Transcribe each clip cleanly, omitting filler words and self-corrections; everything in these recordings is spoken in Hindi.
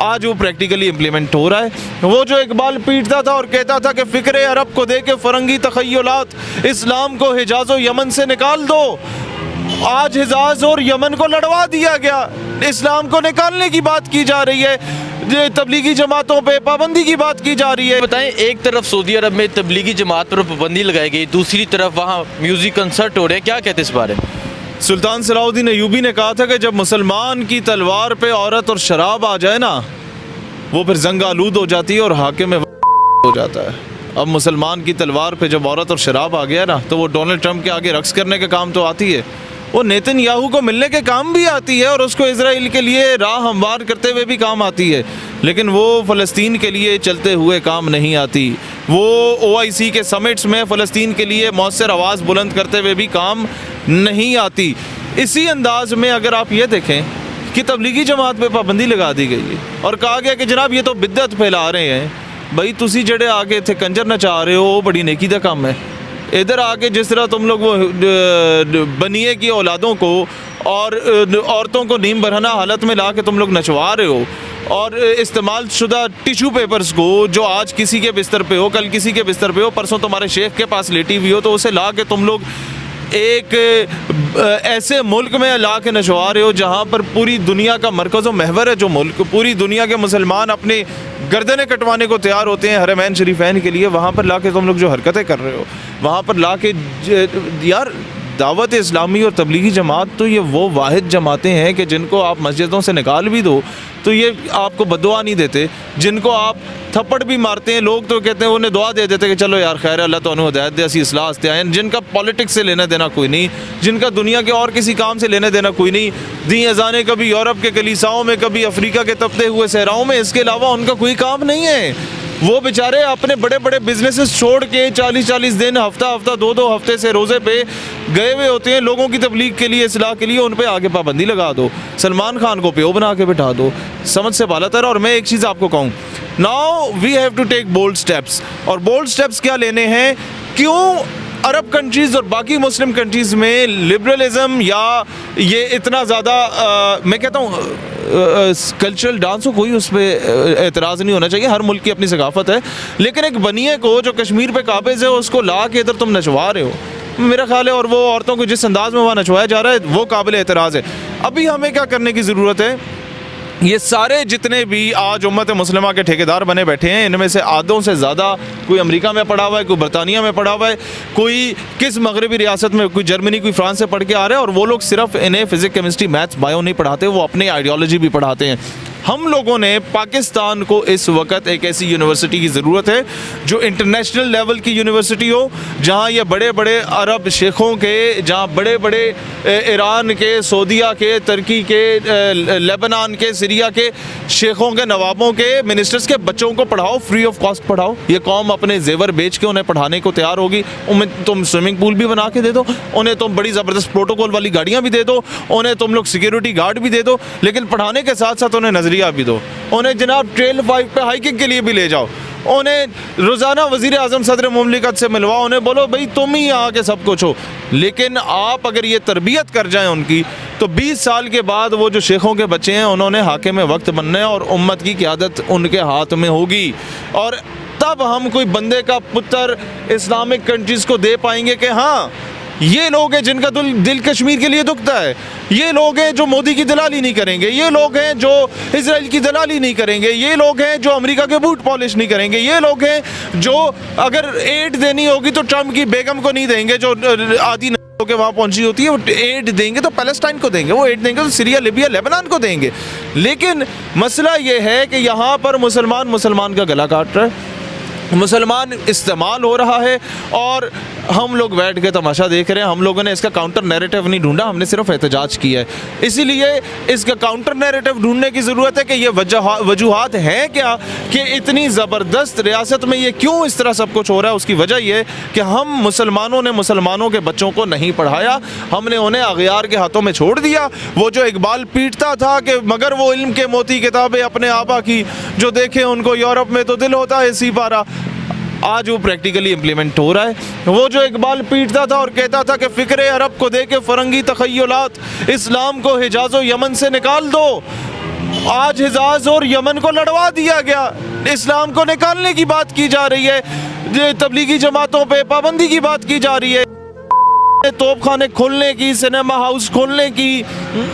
आज वो प्रैक्टिकली इम्प्लीमेंट हो रहा है। वो जो इकबाल पीटता था और कहता था कि फ़िक्र अरब को दे के फ़रंगी तख़य्युलात, इस्लाम को हिजाज़ और यमन से निकाल दो। आज हिजाज़ और यमन को लड़वा दिया गया, इस्लाम को निकालने की बात की जा रही है, तबलीगी जमातों पे पाबंदी की बात की जा रही है। बताएं, एक तरफ सऊदी अरब में तबलीगी जमात पर पाबंदी लगाई गई, दूसरी तरफ वहाँ म्यूज़िक कंसर्ट हो रहे हैं, क्या कहते हैं इस बारे में? सुल्तान सलाहुद्दीन अय्यूबी ने कहा था कि जब मुसलमान की तलवार पे औरत और शराब आ जाए ना, वो फिर जंग आलूद हो जाती है और हाकिम हो जाता है। अब मुसलमान की तलवार पे जब औरत और शराब आ गया ना, तो वो डोनाल्ड ट्रंप के आगे रक्स करने के काम तो आती है, वो नेतन्याहू को मिलने के काम भी आती है और उसको इजराइल के लिए राह हमवार करते हुए भी काम आती है, लेकिन वो फ़लस्तीन के लिए चलते हुए काम नहीं आती। वो OIC के समिट्स में फ़लस्तीन के लिए मौसर आवाज़ बुलंद करते हुए भी काम नहीं आती। इसी अंदाज में अगर आप ये देखें कि तबलीगी जमात पे पाबंदी लगा दी गई है और कहा गया कि जनाब ये तो बिद्दत फैला रहे हैं। भाई तुसी जड़े आगे थे कंजर नचा रहे हो, वो बड़ी नेकी दा काम है। इधर आके जिस तरह तुम लोग वो बनिए की औलादों को और औरतों को नीम बरहना हालत में ला के तुम लोग नचवा रहे हो, और इस्तेमाल शुदा टिशू पेपर्स को जो आज किसी के बिस्तर पे हो, कल किसी के बिस्तर पे हो, परसों तुम्हारे शेख के पास लेटी हुई हो, तो उसे ला के तुम लोग एक ऐसे मुल्क में ला के नचवा रहे हो जहाँ पर पूरी दुनिया का मरकज़ व महवर है। जो मुल्क पूरी दुनिया के मुसलमान अपने गर्दनें कटवाने को तैयार होते हैं हरमैन शरीफैन के लिए, वहाँ पर ला के तुम लोग जो हरकतें कर रहे हो, वहाँ पर ला के यार दावत इस्लामी और तबलीगी जमात तो ये वो वाहिद जमातें हैं कि जिनको आप मस्जिदों से निकाल भी दो तो ये आपको बद्दुआ नहीं देते, जिनको आप थप्पड़ भी मारते हैं लोग तो कहते हैं, उन्हें दुआ दे देते कि चलो यार खैर अल्लाह तो हिदायत दे, असी इस्लाह से आए, जिनका पॉलिटिक्स से लेना देना कोई नहीं, जिनका दुनिया के और किसी काम से लेना देना कोई नहीं। दी अजानें कभी यूरोप के कलीसाओं में, कभी अफ्रीका के तपते हुए सहराओं में, इसके अलावा उनका कोई काम नहीं है। वो बेचारे अपने बड़े बड़े बिजनेसेस छोड़ के 40-40 दिन, हफ्ता 2-2 हफ्ते से रोज़े पे गए हुए होते हैं लोगों की तबलीग के लिए, इस्लाह के लिए। उन पे आगे पाबंदी लगा दो, सलमान खान को पेओ बना के बिठा दो, समझ से बालातर। और मैं एक चीज़ आपको कहूँ, now we have to take bold steps. और बोल्ड स्टेप्स क्या लेने हैं? क्यों अरब कंट्रीज़ और बाकी मुस्लिम कंट्रीज़ में लिबरलिज़म या ये इतना ज़्यादा मैं कहता हूँ कल्चरल डांस हो, कोई उस पर एतराज़ नहीं होना चाहिए, हर मुल्क की अपनी सकाफ़त है, लेकिन एक बनिए को जो कश्मीर पे काबिज़ है उसको ला के इधर तुम नचवा रहे हो, मेरा ख्याल है, और वो औरतों को जिस अंदाज़ में वहाँ नचवाया जा रहा है वो काबिल एतराज़ है। अभी हमें क्या करने की ज़रूरत है? ये सारे जितने भी आज उम्मत मुस्लिमा के ठेकेदार बने बैठे हैं, इनमें से आधों से ज़्यादा कोई अमेरिका में पढ़ा हुआ है, कोई बरतानिया में पढ़ा हुआ है, कोई किस मगरबी रियासत में, कोई जर्मनी, कोई फ्रांस से पढ़ के आ रहे हैं, और वो लोग सिर्फ इन्हें फिजिक्स, केमिस्ट्री, मैथ्स, बायो नहीं पढ़ाते, वो अपनी आइडियोलॉजी भी पढ़ाते हैं। हम लोगों ने पाकिस्तान को इस वक्त एक ऐसी यूनिवर्सिटी की ज़रूरत है जो इंटरनेशनल लेवल की यूनिवर्सिटी हो, जहाँ ये बड़े बड़े अरब शेखों के, जहाँ बड़े बड़े ईरान के, सऊदीया के, तुर्की के, लेबनान के, सीरिया के शेखों के, नवाबों के, मिनिस्टर्स के बच्चों को पढ़ाओ, फ्री ऑफ कॉस्ट पढ़ाओ। ये कौम अपने जेवर बेच के उन्हें पढ़ाने को तैयार होगी। उन्हें तुम स्विमिंग पूल भी बना के दे दो, उन्हें तुम बड़ी ज़बरदस्त प्रोटोकॉल वाली गाड़ियाँ भी दे दो, उन्हें तुम लोग सिक्योरिटी गार्ड भी दे दो, लेकिन पढ़ाने के साथ साथ उन्हें नज़रिया भी दो। उन्हें जनाब ट्रेल 5 पे हाइकिंग के लिए भी ले जाओ, उन्हें रोज़ाना वज़ीर आज़म सदर मुमलिकत से मिलवाओ, उन्हें बोलो भाई तुम ही यहाँ के सब कुछ हो। लेकिन आप अगर ये तरबियत कर जाएं उनकी, तो 20 साल के बाद वो जो शेखों के बच्चे हैं उन्होंने हाकिम वक्त बनना है और उम्मत की क़यादत उनके हाथ में होगी, और तब हम कोई बंदे का पुत्र इस्लामिक कंट्रीज़ को दे पाएंगे कि हाँ ये लोग हैं जिनका दिल कश्मीर के लिए दुखता है, ये लोग हैं जो मोदी की दलाली नहीं करेंगे, ये लोग हैं जो इजराइल की दलाली नहीं करेंगे, ये लोग हैं जो अमेरिका के बूट पॉलिश नहीं करेंगे, ये लोग हैं जो अगर एड देनी होगी तो ट्रम्प की बेगम को नहीं देंगे जो आदि के वहाँ पहुंची होती है, वो एड देंगे तो पैलेस्टाइन को देंगे, वो एड देंगे तो सीरिया, लिबिया, लेबनान को देंगे। लेकिन मसला ये है कि यहाँ पर मुसलमान का गला काट रहा है, मुसलमान इस्तेमाल हो रहा है और हम लोग बैठ के तमाशा देख रहे हैं। हम लोगों ने इसका काउंटर नैरेटिव नहीं ढूंढा, हमने सिर्फ एहतजाज किया है। इसीलिए इसका काउंटर नैरेटिव ढूंढने की ज़रूरत है कि ये वजूहात हैं क्या कि इतनी ज़बरदस्त रियासत में ये क्यों इस तरह सब कुछ हो रहा है। उसकी वजह ये कि हम मुसलमानों ने मुसलमानों के बच्चों को नहीं पढ़ाया, हमने उन्हें अगयार के हाथों में छोड़ दिया। वो जो इकबाल पीटता था कि मगर वो इल्म के मोती किताबें अपने आबा की जो देखे उनको यूरोप में तो दिल होता है सी पारा, आज वो प्रैक्टिकली इम्प्लीमेंट हो रहा है। वो जो इकबाल पीटता था और कहता था कि फ़िक्र अरब को दे के फ़रंगी तख़य्युलात, इस्लाम को हिजाज़ और यमन से निकाल दो। आज हिजाज और यमन को लड़वा दिया गया, इस्लाम को निकालने की बात की जा रही है, तबलीगी जमातों पे पाबंदी की बात की जा रही है, तोपखाने खोलने की, सिनेमा हाउस खोलने की,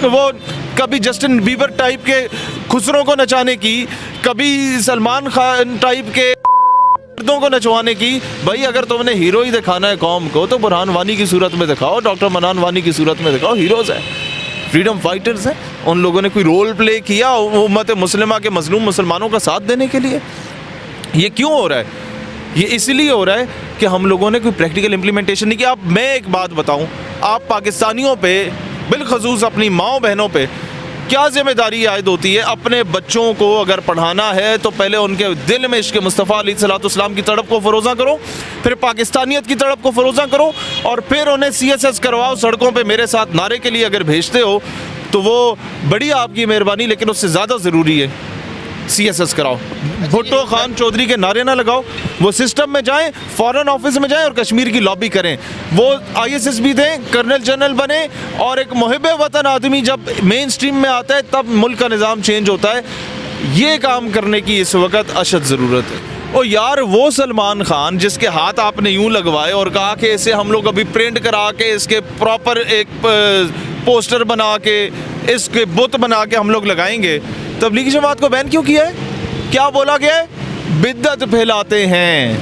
वो कभी जस्टिन बीबर टाइप के खुसरों को नचाने की, कभी सलमान खान टाइप के मर्दों को नचवाने की। भाई अगर तुमने हीरो ही दिखाना है कौम को तो बुरहान वानी की सूरत में दिखाओ, डॉक्टर मनान वानी की सूरत में दिखाओ। हीरोज़ है, फ्रीडम फाइटर्स हैं, उन लोगों ने कोई रोल प्ले किया उम्मत मुस्लिमा के मजलूम मुसलमानों का साथ देने के लिए? ये क्यों हो रहा है? ये इसलिए हो रहा है कि हम लोगों ने कोई प्रैक्टिकल इम्प्लीमेंटेशन नहीं किया। अब मैं एक बात बताऊं, आप पाकिस्तानियों पे बिलखसूस अपनी माओ बहनों पे क्या जिम्मेदारी आयद होती है? अपने बच्चों को अगर पढ़ाना है तो पहले उनके दिल में इश्क़ मुस्तफ़ा अलैहिस्सलाम की तड़प को फ़रोज़ा करो, फिर पाकिस्तानियत की तड़प को फ़रोज़ा करो, और फिर उन्हें CSS करवाओ। सड़कों पे मेरे साथ नारे के लिए अगर भेजते हो तो वो बड़ी आपकी मेहरबानी, लेकिन उससे ज़्यादा ज़रूरी है CSS कराओ। भुट्टो खान चौधरी के नारे ना लगाओ, वो सिस्टम में जाएं, फॉरेन ऑफिस में जाएं और कश्मीर की लॉबी करें। वो ISS भी दें, कर्नल जनरल बने, और एक मुहिब वतन आदमी जब मेन स्ट्रीम में आता है तब मुल्क का निज़ाम चेंज होता है। ये काम करने की इस वक्त अशद ज़रूरत है। ओ यार, वो सलमान खान जिसके हाथ आपने यूं लगवाए और कहा कि इसे हम लोग अभी प्रिंट करा के इसके प्रॉपर एक पोस्टर बना के इसके बुत बना के हम लोग लगाएंगे, तबलीगी जमात को बैन क्यों किया है? क्या बोला गया है? बिद्दत फैलाते हैं।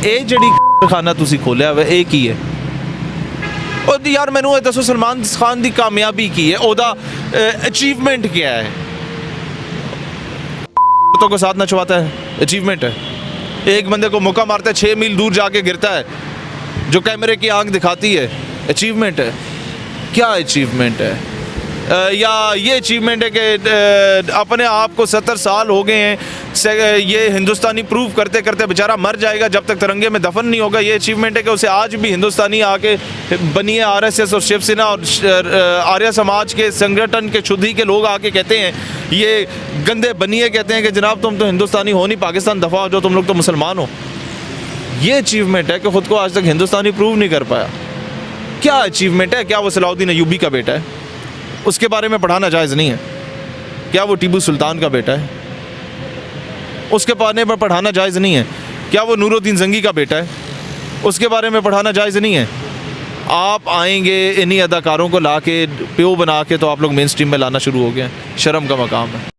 ए जड़ी खाना तुसी खोलिया हुआ एक ही है। और यार मैनू दसो, सलमान खान की कामयाबी की है, ओदा अचीवमेंट क्या है? औरतों को साथ नचवाता है, अचीवमेंट है। एक बंदे को मुक्का मारता है, 6 मील दूर जाके गिरता है, जो कैमरे की आंख दिखाती है, अचीवमेंट है? क्या अचीवमेंट है? या ये अचीवमेंट है कि अपने आप को 70 साल हो गए हैं, ये हिंदुस्तानी प्रूव करते करते बेचारा मर जाएगा जब तक तिरंगे में दफन नहीं होगा। ये अचीवमेंट है कि उसे आज भी हिंदुस्तानी आके बनिए RSS और शिवसेना और आर्य समाज के संगठन के शुद्धि के लोग आके कहते हैं, ये गंदे बनिए कहते हैं कि जनाब तुम तो हिंदुस्तानी हो नहीं, पाकिस्तान दफ़ा हो, जो तुम लोग तो मुसलमान हो। ये अचीवमेंट है कि ख़ुद को आज तक हिंदुस्तानी प्रूव नहीं कर पाया। क्या अचीवमेंट है? क्या वो सलाउद्दीन अयूबी का बेटा है? उसके बारे में पढ़ाना जायज़ नहीं है? क्या वो टीपू सुल्तान का बेटा है? उसके बारे में पढ़ाना जायज़ नहीं है? क्या वो नूरुद्दीन जंगी का बेटा है? उसके बारे में पढ़ाना जायज़ नहीं है? आप आएंगे इन्हीं अदाकारों को ला के प्यो बना के तो आप लोग मेन स्ट्रीम में लाना शुरू हो गए। शर्म का मकाम है।